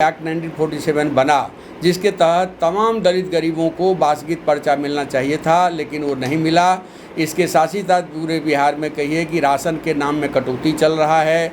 Act 1947 बना, जिसके तहत तमाम दलित गरीबों को बासगीत पर्चा मिलना चाहिए था, लेकिन वो नहीं मिला। इसके साथ ही साथ पूरे बिहार में कहिए कि राशन के नाम में कटौती चल रहा है,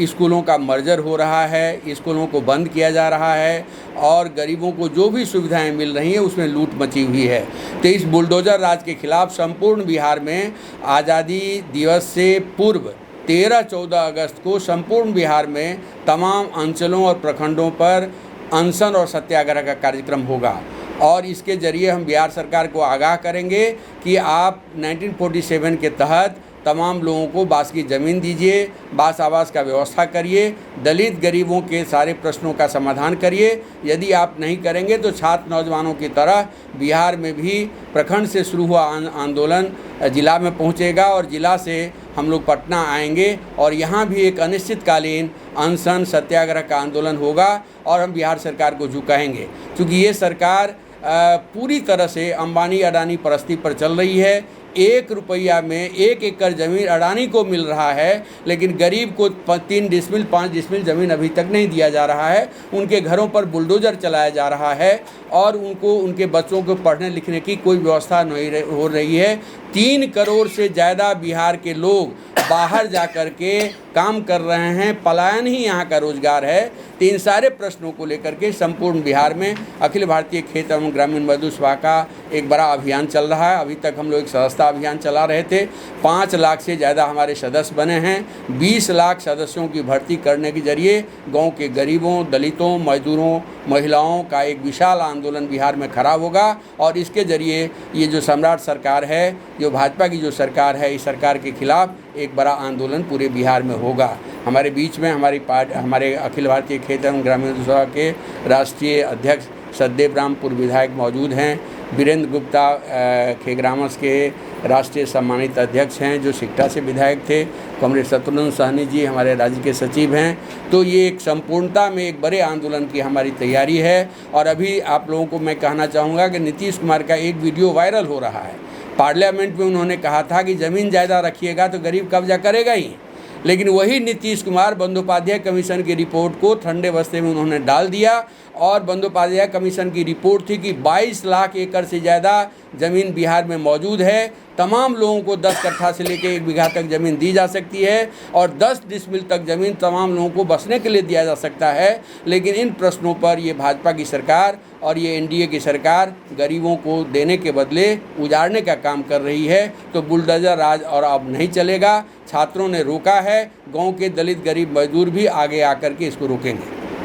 स्कूलों का मर्जर हो रहा है, स्कूलों को बंद किया जा रहा है और गरीबों को जो भी सुविधाएं मिल रही हैं उसमें लूट मची हुई है। तो इस बुलडोज़र राज के खिलाफ संपूर्ण बिहार में आज़ादी दिवस से पूर्व 13-14 अगस्त को संपूर्ण बिहार में तमाम अंचलों और प्रखंडों पर अनशन और सत्याग्रह का कार्यक्रम होगा और इसके ज़रिए हम बिहार सरकार को आगाह करेंगे कि आप 1947 के तहत तमाम लोगों को बास की ज़मीन दीजिए, बास आवास का व्यवस्था करिए, दलित गरीबों के सारे प्रश्नों का समाधान करिए। यदि आप नहीं करेंगे तो छात्र नौजवानों की तरह बिहार में भी प्रखंड से शुरू हुआ आंदोलन जिला में पहुंचेगा और जिला से हम लोग पटना आएंगे और यहाँ भी एक अनिश्चितकालीन अनशन सत्याग्रह का आंदोलन होगा और हम बिहार सरकार को झुकाएंगे, क्योंकि ये सरकार पूरी तरह से अंबानी अडानी परस्ती पर चल रही है। 1 रुपया में 1 एकड़ ज़मीन अडानी को मिल रहा है, लेकिन गरीब को 3 डिसमिल 5 डिसमिल ज़मीन अभी तक नहीं दिया जा रहा है। उनके घरों पर बुलडोज़र चलाया जा रहा है और उनको उनके बच्चों को पढ़ने लिखने की कोई व्यवस्था नहीं हो रही है। 3 करोड़ से ज़्यादा बिहार के लोग बाहर जा कर के काम कर रहे हैं, पलायन ही यहाँ का रोज़गार है। तो इन सारे प्रश्नों को लेकर के संपूर्ण बिहार में अखिल भारतीय खेत एवं ग्रामीण मजदूर सभा का एक बड़ा अभियान चल रहा है। अभी तक हम लोग एक सदस्यता अभियान चला रहे थे। 5 लाख से ज़्यादा हमारे सदस्य बने हैं। 20 लाख सदस्यों की भर्ती करने के जरिए गांव के गरीबों, दलितों, मजदूरों, महिलाओं का एक विशाल आंदोलन बिहार में खड़ा होगा और इसके ज़रिए ये जो सम्राट सरकार है, जो भाजपा की जो सरकार है, इस सरकार के खिलाफ एक बड़ा आंदोलन पूरे बिहार में होगा। हमारे बीच में हमारे अखिल भारतीय खेत एवं ग्रामीण सभा के राष्ट्रीय अध्यक्ष सतदेव रामपुर विधायक मौजूद हैं। वीरेंद्र गुप्ता खेग्रामस के राष्ट्रीय सम्मानित अध्यक्ष हैं, जो सिकटा से विधायक थे। कॉमरेड शत्रुघ्न सहनी जी हमारे राज्य के सचिव हैं। तो ये एक संपूर्णता में एक बड़े आंदोलन की हमारी तैयारी है। और अभी आप लोगों को मैं कहना चाहूँगा कि नीतीश कुमार का एक वीडियो वायरल हो रहा है। पार्लियामेंट में उन्होंने कहा था कि ज़मीन ज़्यादा रखिएगा तो गरीब कब्जा करेगा ही, लेकिन वही नीतीश कुमार बंदोपाध्याय कमीशन की रिपोर्ट को ठंडे बस्ते में उन्होंने डाल दिया और बंदोपाध्याय कमीशन की रिपोर्ट थी कि 22 लाख एकड़ से ज़्यादा ज़मीन बिहार में मौजूद है। तमाम लोगों को 10 कट्ठा से लेकर 1 बीघा तक ज़मीन दी जा सकती है और 10 डिसमिल तक ज़मीन तमाम लोगों को बसने के लिए दिया जा सकता है। लेकिन इन प्रश्नों पर ये भाजपा की सरकार और ये एनडीए की सरकार गरीबों को देने के बदले उजाड़ने का काम कर रही है। तो बुलडोज़र राज और अब नहीं चलेगा। छात्रों ने रोका है, गाँव के दलित गरीब मजदूर भी आगे आकर के इसको रोकेंगे।